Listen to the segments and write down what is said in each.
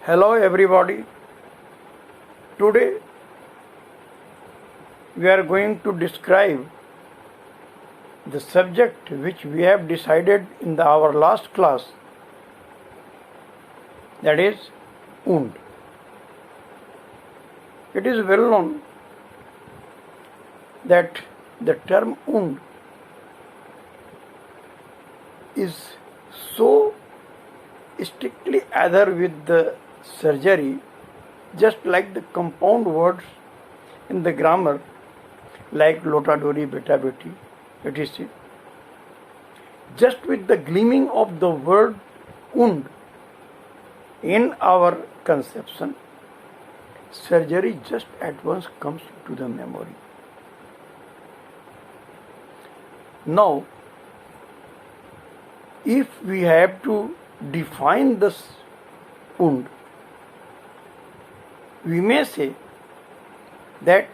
Hello everybody. Today we are going to describe the subject which we have decided in our last class, that is wound. It is well known that the term wound is so strictly adhered with the surgery, just like the compound words in the grammar like lota dori, beta beti, etc. Just with the gleaming of the word wound in our conception, surgery just at once comes to the memory. Now, if we have to define this wound, we may say that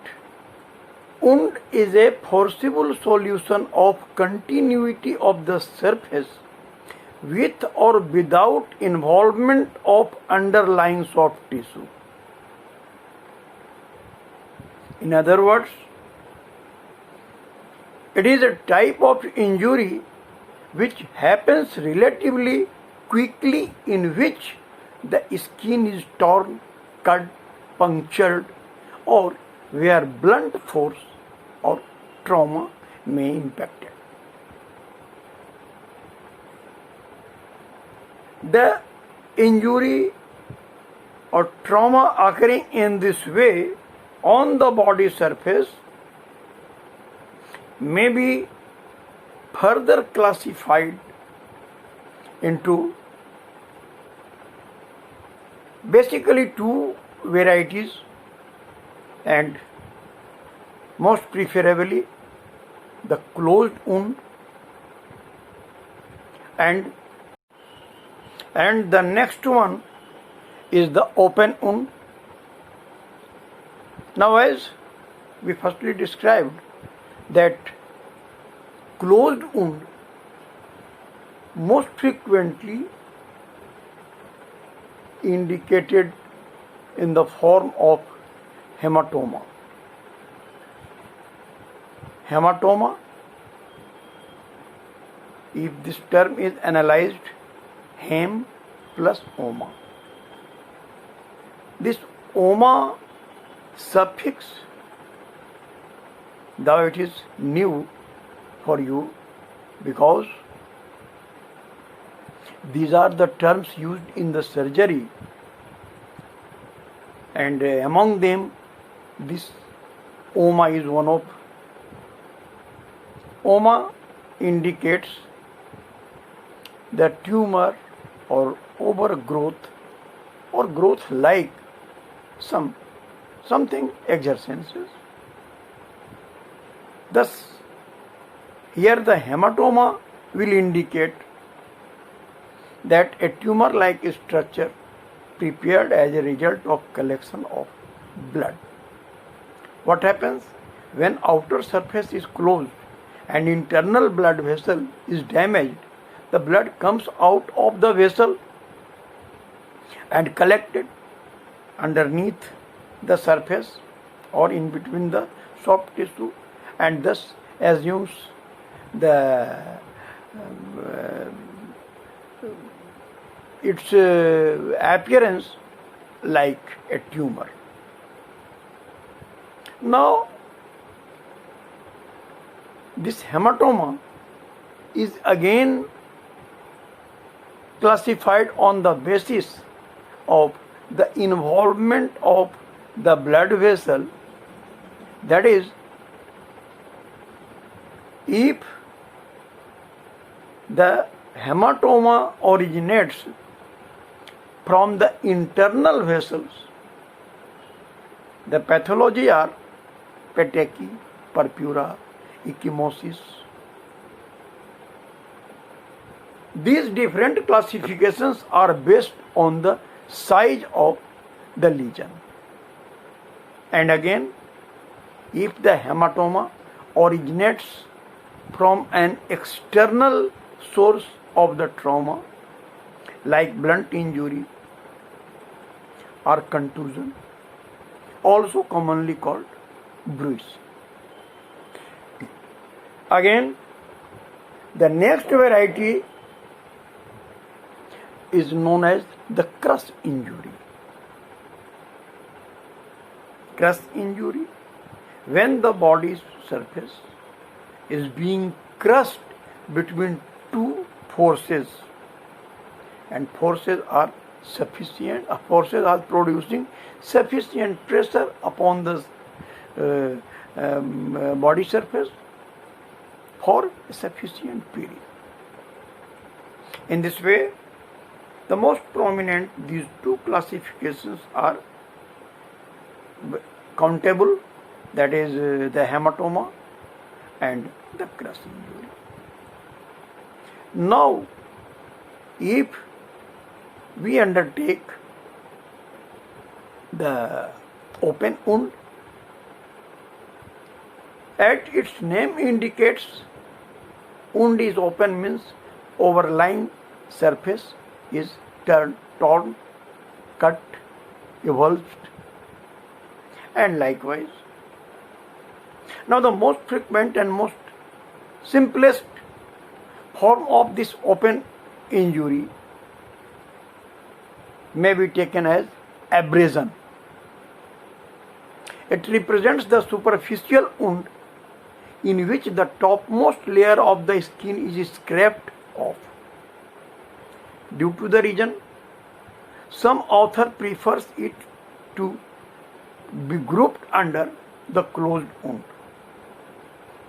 wound is a forcible solution of continuity of the surface with or without involvement of underlying soft tissue. In other words, it is a type of injury which happens relatively quickly, in which the skin is torn, cut, punctured, or where blunt force or trauma may impact it. The injury or trauma occurring in this way on the body surface may be further classified into basically two varieties, and most preferably the closed wound and the next one is the open wound. Now, as we firstly described, that closed wound most frequently indicated in the form of hematoma. Hematoma, if this term is analyzed, hem plus oma. This oma suffix, though it is new for you, because these are the terms used in the surgery, and among them this oma is one of. Oma indicates the tumor or overgrowth or growth like something exercenses. Thus, here the hematoma will indicate that a tumor-like structure prepared as a result of collection of blood. What happens when outer surface is closed and internal blood vessel is damaged? The blood comes out of the vessel and collected underneath the surface or in between the soft tissue, and thus assumes the its appearance like a tumor. Now, this hematoma is again classified on the basis of the involvement of the blood vessel. That is, if the hematoma originates from the internal vessels, the pathology are petechiae, purpura, ecchymosis. These different classifications are based on the size of the lesion. And again, if the hematoma originates from an external source of the trauma, like blunt injury, or contusion, also commonly called bruise. Again, the next variety is known as the crush injury. Crush injury, when the body surface is being crushed between two forces, and forces are producing sufficient pressure upon the body surface for a sufficient period. In this way, the most prominent these two classifications are countable, that is the hematoma and the crush injury. Now, if we undertake the open wound, as its name indicates, wound is open means overlying surface is torn, cut, avulsed, and likewise. Now the most frequent and most simplest form of this open injury may be taken as abrasion. It represents the superficial wound in which the topmost layer of the skin is scraped off. Due to the reason, some author prefers it to be grouped under the closed wound.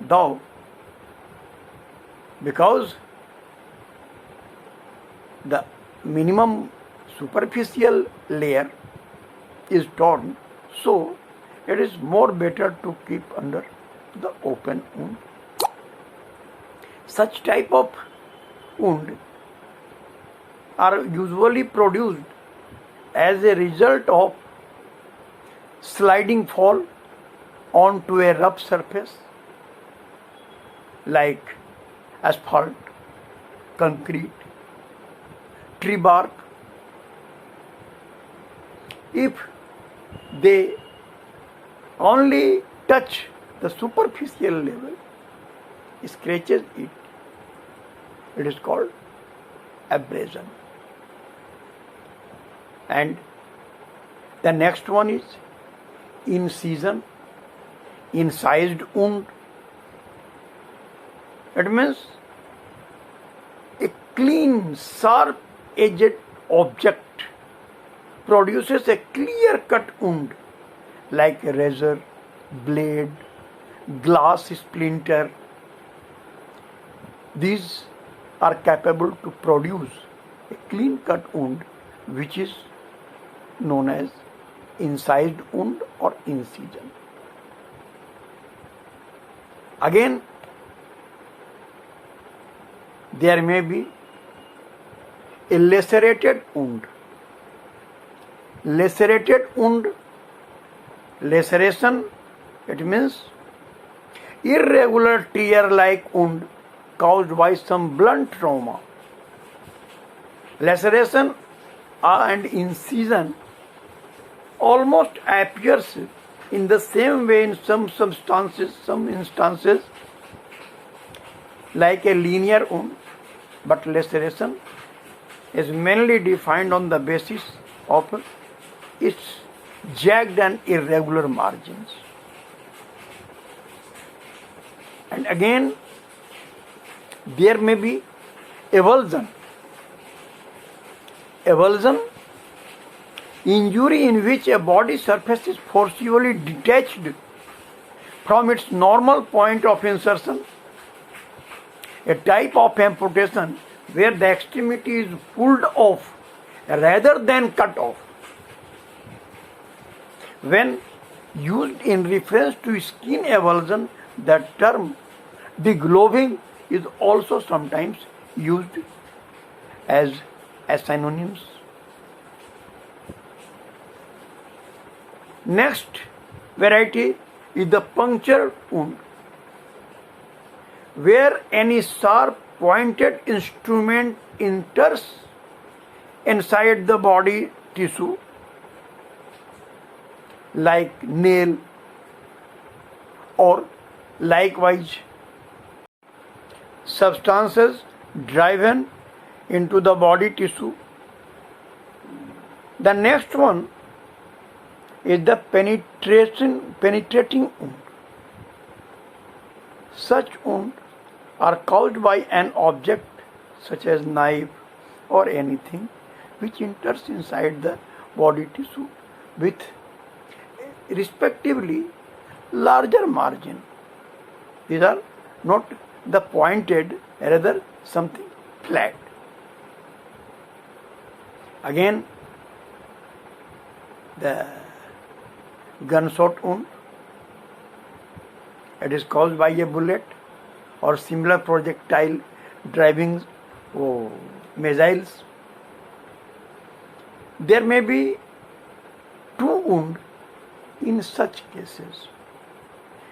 Though, because the minimum superficial layer is torn, so it is more better to keep under the open wound. Such type of wound are usually produced as a result of sliding fall onto a rough surface like asphalt, concrete, tree bark. If they only touch the superficial level, scratches it, it is called abrasion. And the next one is incision, incised wound. It means a clean, sharp-edged object produces a clear-cut wound like a razor, blade, glass splinter. These are capable to produce a clean-cut wound which is known as incised wound or incision. Again, there may be a lacerated wound. Lacerated wound, laceration, it means irregular tear-like wound caused by some blunt trauma. Laceration and incision almost appears in the same way in some instances, like a linear wound, but laceration is mainly defined on the basis of its jagged and irregular margins. And again, there may be avulsion. Avulsion, injury in which a body surface is forcibly detached from its normal point of insertion, a type of amputation where the extremity is pulled off rather than cut off. When used in reference to skin avulsion, the term degloving is also sometimes used as synonyms. Next variety is the puncture wound, where any sharp pointed instrument enters inside the body tissue like nail, or likewise substances driven into the body tissue. The next one is the penetrating wound. Such wounds are caused by an object such as knife or anything which enters inside the body tissue with respectively larger margin. These are not the pointed, rather something flat. Again, the gunshot wound, it is caused by a bullet or similar projectile driving missiles. There may be two wounds in such cases.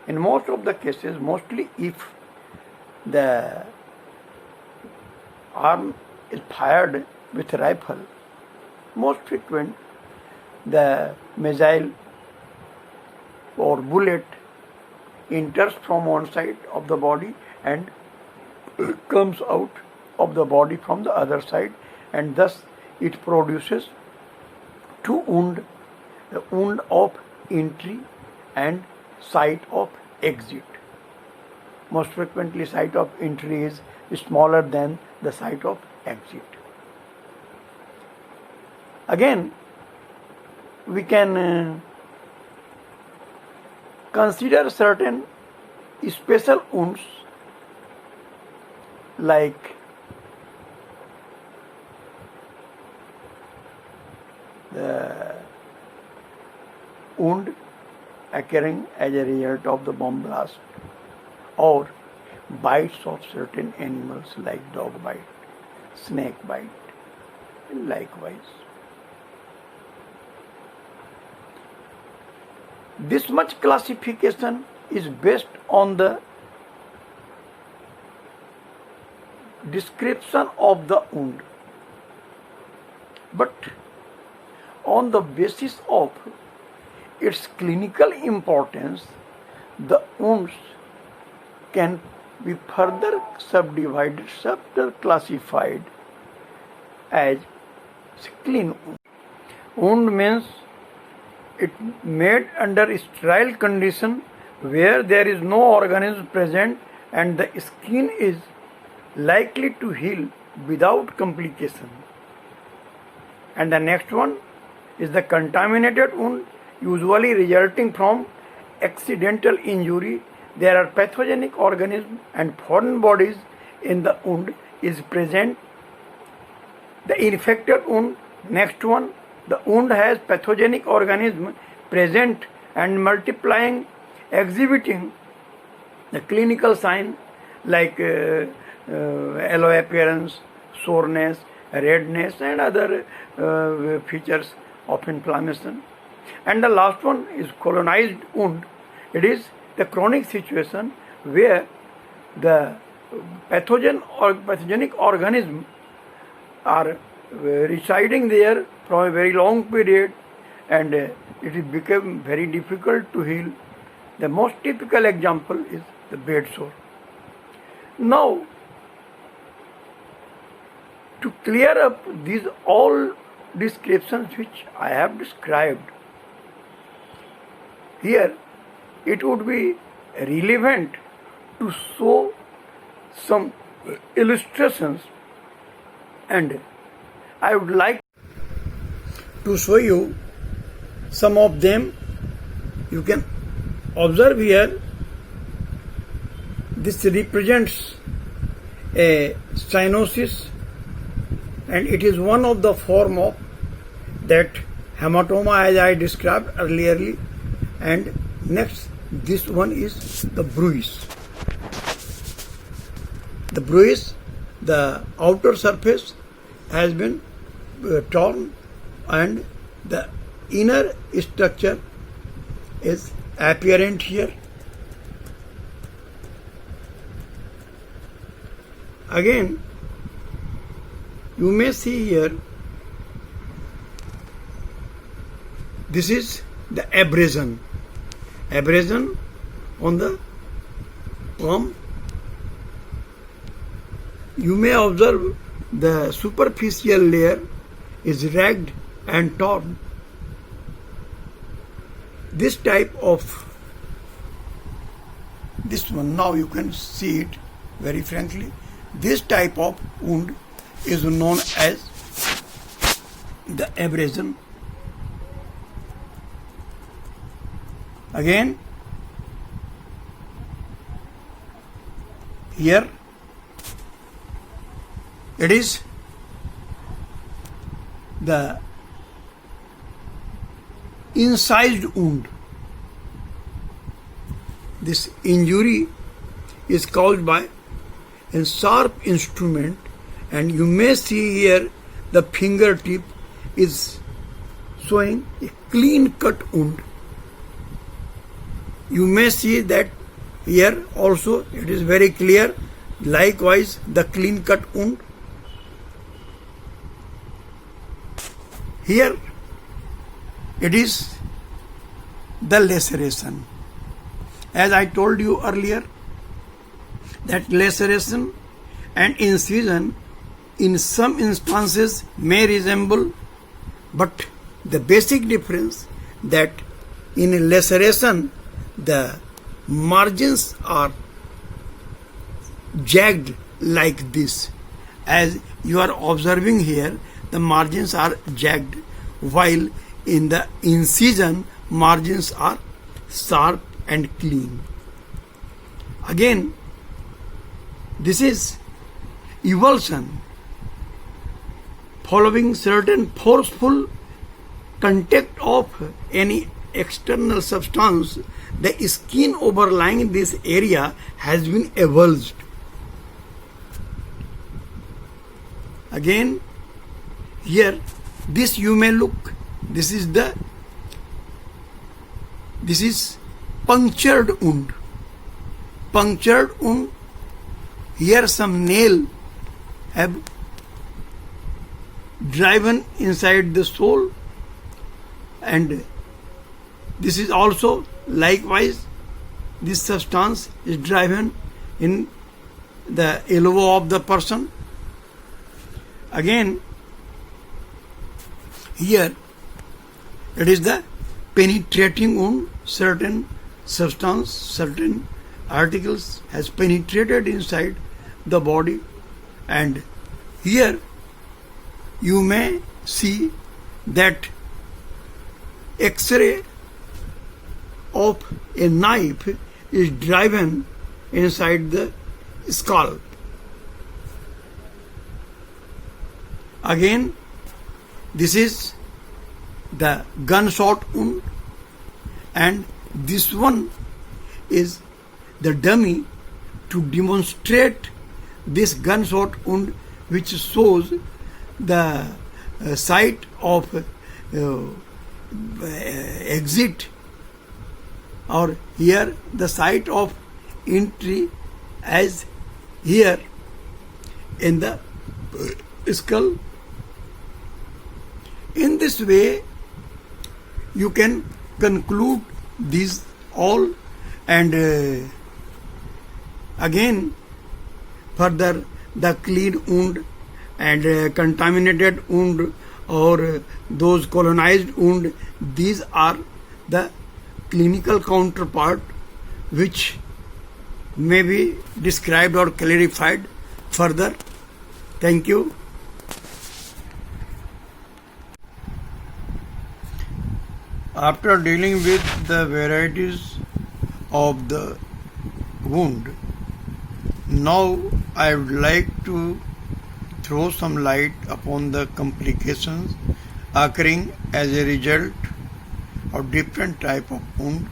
In most of the cases, mostly if the arm is fired with a rifle, most frequent the missile or bullet enters from one side of the body and comes out of the body from the other side, and thus it produces two wounds, the wound of entry and site of exit. Most frequently site of entry is smaller than the site of exit. Again, we can consider certain special wounds like the wound occurring as a result of the bomb blast or bites of certain animals like dog bite, snake bite, and likewise. This much classification is based on the description of the wound, but on the basis of its clinical importance, the wounds can be further subdivided, classified as clean wound. Wound means it made under sterile condition where there is no organism present and the skin is likely to heal without complication. And the next one is the contaminated wound, usually resulting from accidental injury. There are pathogenic organisms and foreign bodies in the wound is present. The infected wound, next one, the wound has pathogenic organism present and multiplying, exhibiting the clinical sign like yellow appearance, soreness, redness, and other features of inflammation. And the last one is colonized wound. It is the chronic situation where the pathogenic organisms are residing there for a very long period, and it has become very difficult to heal. The most typical example is the bed sore. Now, to clear up these all descriptions which I have described, here it would be relevant to show some illustrations, and I would like to show you some of them. You can observe here, this represents a cyanosis, and it is one of the form of that hematoma as I described earlier. And next, this one is the bruise. The bruise, the outer surface has been torn and the inner structure is apparent here. Again, you may see here, this is the abrasion. Abrasion on the palm. You may observe the superficial layer is ragged and torn. This type of, this one, now you can see it very frankly. This type of wound is known as the abrasion. Again, here it is the incised wound. This injury is caused by a sharp instrument, and you may see here the fingertip is showing a clean cut wound. You may see that here also it is very clear. Likewise, the clean cut wound. Here it is the laceration. As I told you earlier, that laceration and incision in some instances may resemble, but the basic difference that in a laceration the margins are jagged like this. As you are observing here, the margins are jagged, while in the incision margins are sharp and clean. Again, this is evulsion. Following certain forceful contact of any external substance, the skin overlying this area has been avulsed. Again, here, this you may look, this is punctured wound. Punctured wound, here some nail have driven inside the sole, and this is also likewise, this substance is driven in the elbow of the person. Again, here it is the penetrating wound. Certain substance, certain articles has penetrated inside the body, and here you may see that X-ray of a knife is driven inside the skull. Again, this is the gunshot wound, and this one is the dummy to demonstrate this gunshot wound, which shows the site of exit, or here the site of entry, as here in the skull. In this way, you can conclude these all, and again further the clean wound and contaminated wound, or those colonized wound, these are the clinical counterpart which may be described or clarified further. Thank you. After dealing with the varieties of the wound, now I would like to throw some light upon the complications occurring as a result of different type of wound.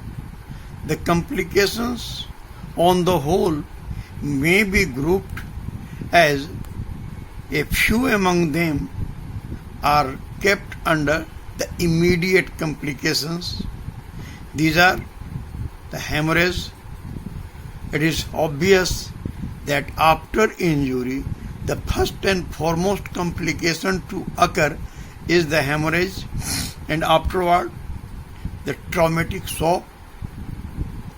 The complications on the whole may be grouped as a few among them are kept under the immediate complications. These are the hemorrhage. It is obvious that after injury, the first and foremost complication to occur is the hemorrhage, and afterward the traumatic shock,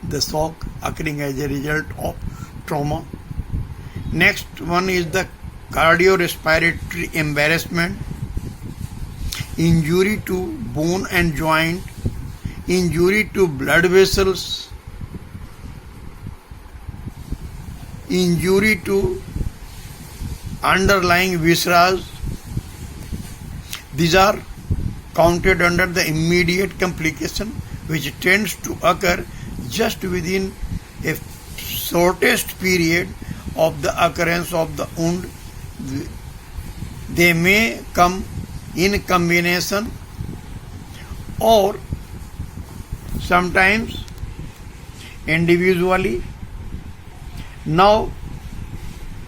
the shock occurring as a result of trauma. Next one is the cardiorespiratory embarrassment, injury to bone and joint, injury to blood vessels, injury to underlying viscera. These are counted under the immediate complication, which tends to occur just within a shortest period of the occurrence of the wound. They may come in combination or sometimes individually. Now,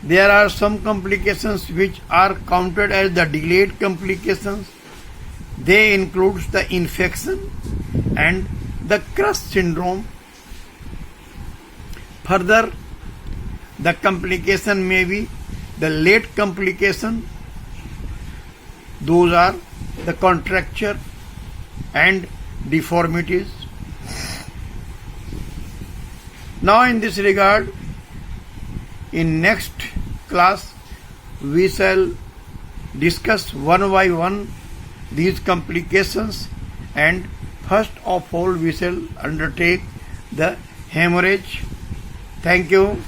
there are some complications which are counted as the delayed complications. They include the infection and the crush syndrome. Further, the complication may be the late complication. Those are the contracture and deformities. Now, in this regard, in next class, we shall discuss one by one these complications, and first of all we shall undertake the hemorrhage. Thank you.